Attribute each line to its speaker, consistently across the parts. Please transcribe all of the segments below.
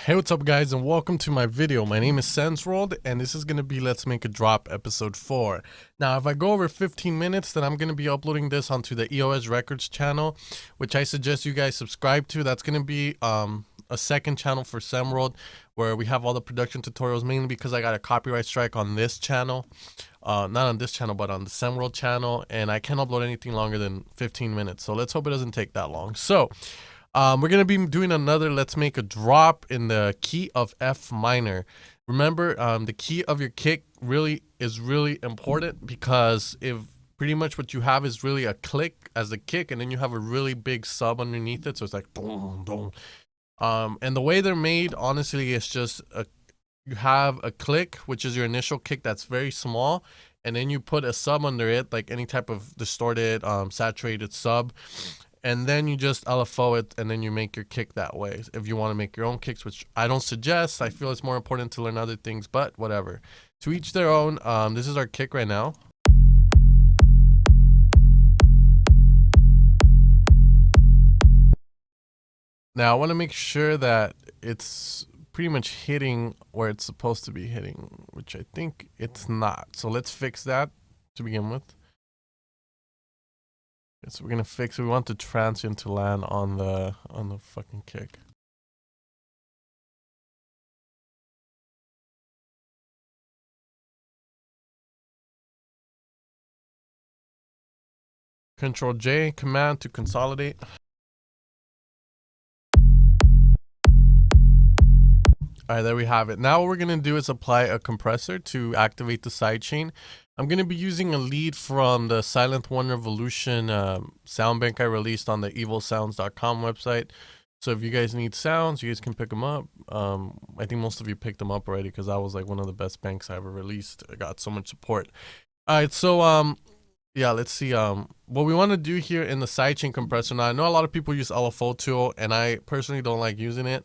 Speaker 1: Hey, what's up guys, and welcome to my video. My name is SenseWorld, and this is going to be Let's Make a Drop episode 4. Now, if I go over 15 minutes, then I'm going to be uploading this onto the EOS Records channel, which I suggest you guys subscribe to. That's going to be a second channel for SenseWorld, where we have all the production tutorials, mainly because I got a copyright strike on this channel. Not on this channel, but on the SenseWorld channel, and I can't upload anything longer than 15 minutes. So let's hope it doesn't take that long. So we're going to be doing another Let's Make a Drop in the key of F minor. Remember, the key of your kick is really important, because if pretty much what you have is really a click as the kick, and then you have a really big sub underneath it, so it's like boom, boom. And the way they're made, honestly, is just you have a click, which is your initial kick that's very small, and then you put a sub under it, like any type of distorted, saturated sub. And then you just LFO it, and then you make your kick that way. If you want to make your own kicks, which I don't suggest, I feel it's more important to learn other things, but whatever. To each their own. This is our kick right now. Now I want to make sure that it's pretty much hitting where it's supposed to be hitting, which I think it's not. So let's fix that to begin with. So we're gonna fix it. We want the transient to land on the fucking kick. Control J command to consolidate. Alright, there we have it. Now what we're gonna do is apply a compressor to activate the sidechain. I'm going to be using a lead from the Silent One Revolution sound bank I released on the evilsounds.com website. So if you guys need sounds, you guys can pick them up. I think most of you picked them up already, because that was like one of the best banks I ever released. I got so much support. All right, so yeah, let's see. What we want to do here in the sidechain compressor. Now, I know a lot of people use LFO tool, and I personally don't like using it.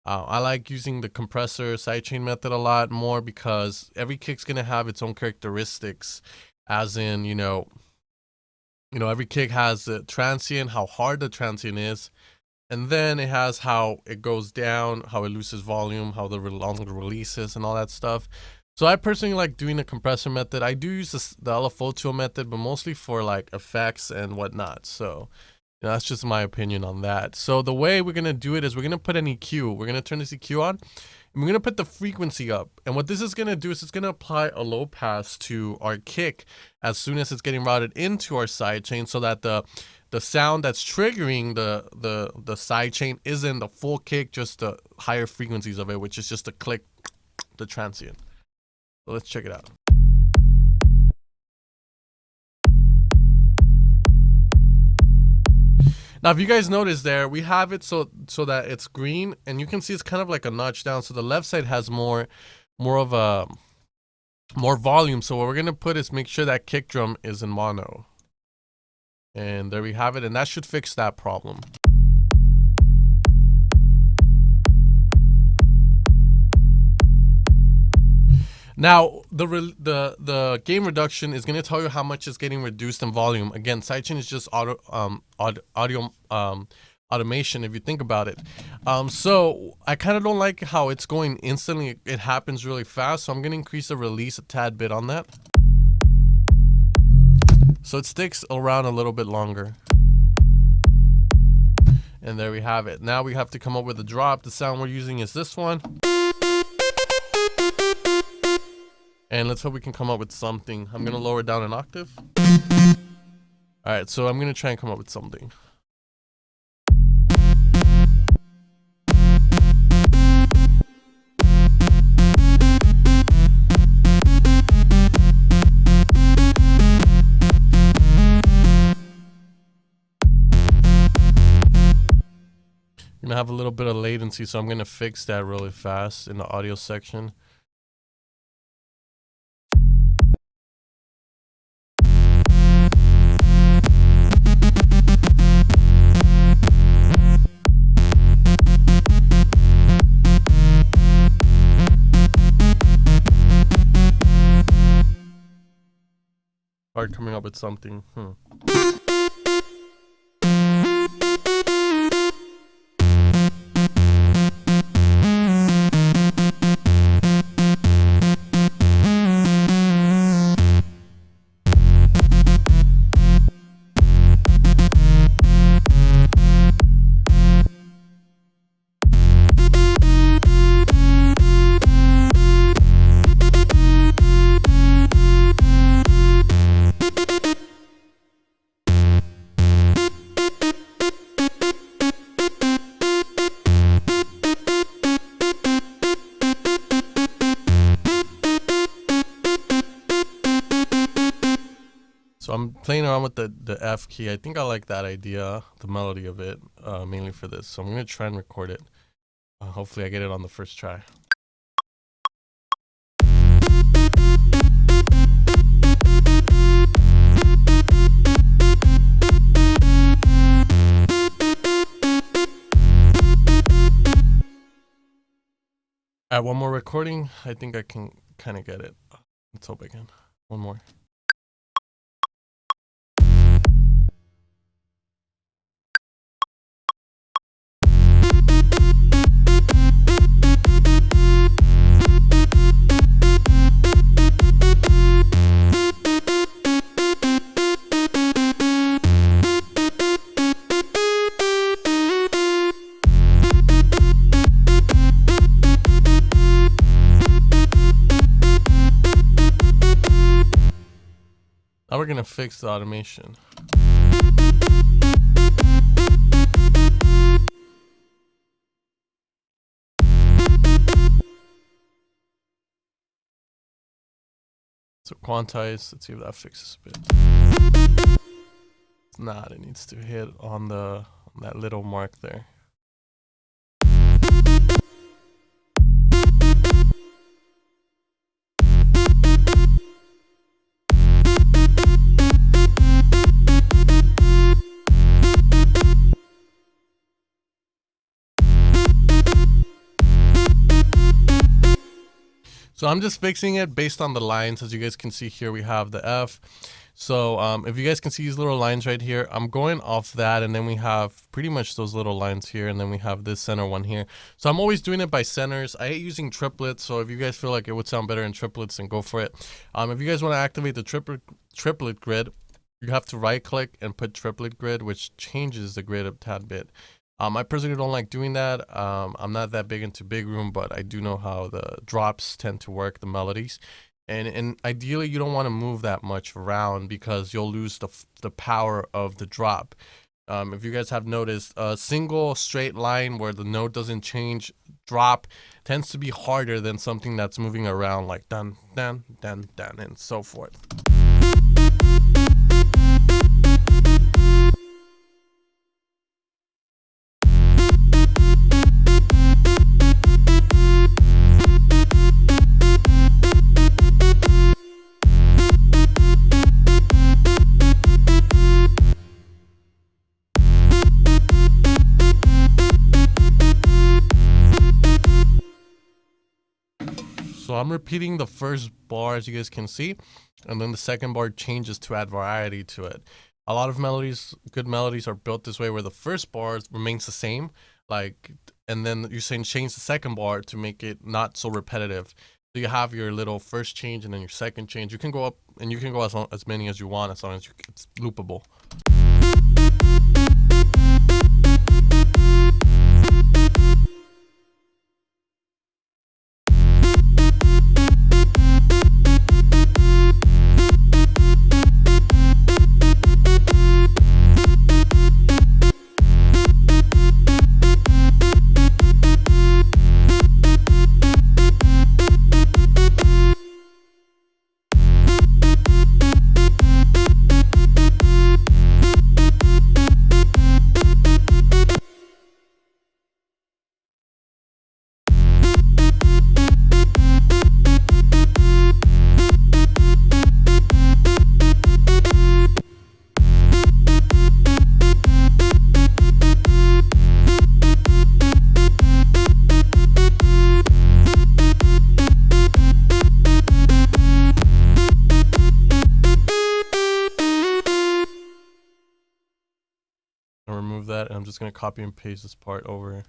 Speaker 1: I like using the compressor sidechain method a lot more, because every kick's gonna have its own characteristics, as in, you know, every kick has the transient, how hard the transient is, and then it has how it goes down, how it loses volume, how the longer releases, and all that stuff. So I personally like doing the compressor method. I do use the LFO tool method, but mostly for like effects and whatnot. So that's just my opinion on that. So the way we're going to do it is we're going to put an EQ. We're going to turn this EQ on, and we're going to put the frequency up. And what this is going to do is it's going to apply a low pass to our kick as soon as it's getting routed into our sidechain, so that the sound that's triggering the sidechain isn't the full kick, just the higher frequencies of it, which is just a click, the transient. So let's check it out. Now, if you guys notice there, we have it so that it's green, and you can see it's kind of like a notch down. So the left side has more volume. So what we're gonna put is make sure that kick drum is in mono. And there we have it, and that should fix that problem. Now, the gain reduction is going to tell you how much is getting reduced in volume. Again, sidechain is just audio automation, if you think about it. So I kind of don't like how it's going instantly. It happens really fast. So I'm going to increase the release a tad bit on that, so it sticks around a little bit longer. And there we have it. Now we have to come up with a drop. The sound we're using is this one. And let's hope we can come up with something. I'm going to lower down an octave. All right, so I'm going to try and come up with something. I'm going to have a little bit of latency, so I'm going to fix that really fast in the audio section. Hard coming up with something. playing around with the F key. I think I like that idea, the melody of it, mainly for this. So I'm gonna try and record it. Hopefully I get it on the first try. All right, one more recording. I think I can kind of get it. Let's hope I can. One more. Now we're gonna fix the automation. So quantize, let's see if that fixes a bit. It's not, it needs to hit on that little mark there. So I'm just fixing it based on the lines. As you guys can see here, we have the F. So if you guys can see these little lines right here, I'm going off that, and then we have pretty much those little lines here, and then we have this center one here. So I'm always doing it by centers. I hate using triplets, so if you guys feel like it would sound better in triplets, then go for it. If you guys want to activate the triplet grid, you have to right click and put triplet grid, which changes the grid a tad bit. I personally don't like doing that. I'm not that big into big room, but I do know how the drops tend to work, the melodies. And ideally, you don't want to move that much around because you'll lose the power of the drop. If you guys have noticed, a single straight line where the note doesn't change drop tends to be harder than something that's moving around like dun, dun, dun, dun, and so forth. So I'm repeating the first bar, as you guys can see, and then the second bar changes to add variety to it. A lot of melodies, good melodies, are built this way, where the first bar remains the same, and then you're saying change the second bar to make it not so repetitive. So you have your little first change and then your second change. You can go up, and you can go as many as you want, as long as it's loopable. I'll remove that, and I'm just going to copy and paste this part over.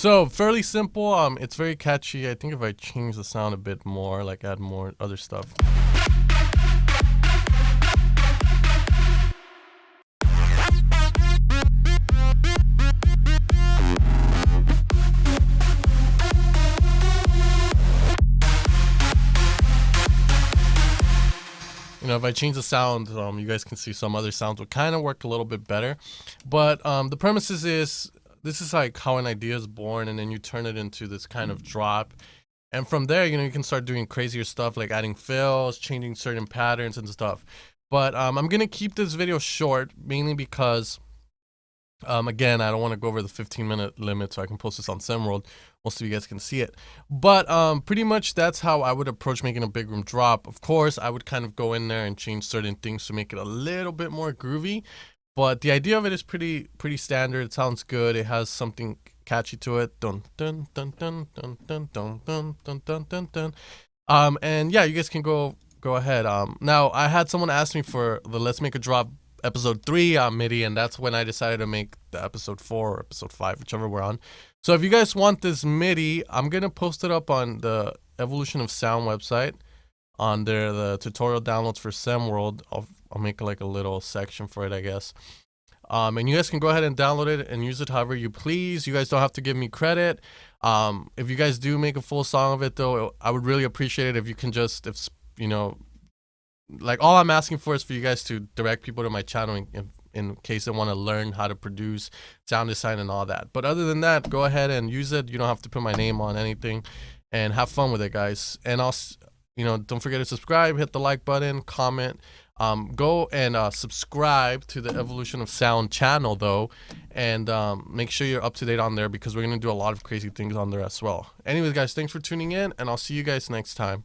Speaker 1: So fairly simple. It's very catchy. I think if I change the sound a bit more, like add more other stuff. You know, if I change the sound, you guys can see some other sounds would kind of work a little bit better. But the premise is this is like how an idea is born, and then you turn it into this kind of drop. And from there, you know, you can start doing crazier stuff like adding fills, changing certain patterns and stuff. But I'm going to keep this video short, mainly because, again, I don't want to go over the 15-minute limit, so I can post this on SimWorld. Most of you guys can see it. But pretty much that's how I would approach making a big room drop. Of course, I would kind of go in there and change certain things to make it a little bit more groovy. But the idea of it is pretty standard. It sounds good. It has something catchy to it. Dun dun dun dun dun dun dun dun dun dun dun dun. And yeah, you guys can go ahead. Now I had someone ask me for the Let's Make a Drop episode 3 on Midi, and that's when I decided to make the episode 4 or episode 5, whichever we're on. So if you guys want this Midi, I'm gonna post it up on the Evolution of Sound website on there, the tutorial downloads for SimWorld. I'll make like a little section for it, I guess. And you guys can go ahead and download it and use it however you please. You guys don't have to give me credit. If you guys do make a full song of it, though, I would really appreciate it if you can just, if you know, like all I'm asking for is for you guys to direct people to my channel in case they want to learn how to produce, sound design, and all that. But other than that, go ahead and use it. You don't have to put my name on anything, and have fun with it, guys. And you know, don't forget to subscribe, hit the like button, comment. Go and subscribe to the Evolution of Sound channel, though, and make sure you're up to date on there, because we're going to do a lot of crazy things on there as well. Anyways, guys, thanks for tuning in, and I'll see you guys next time.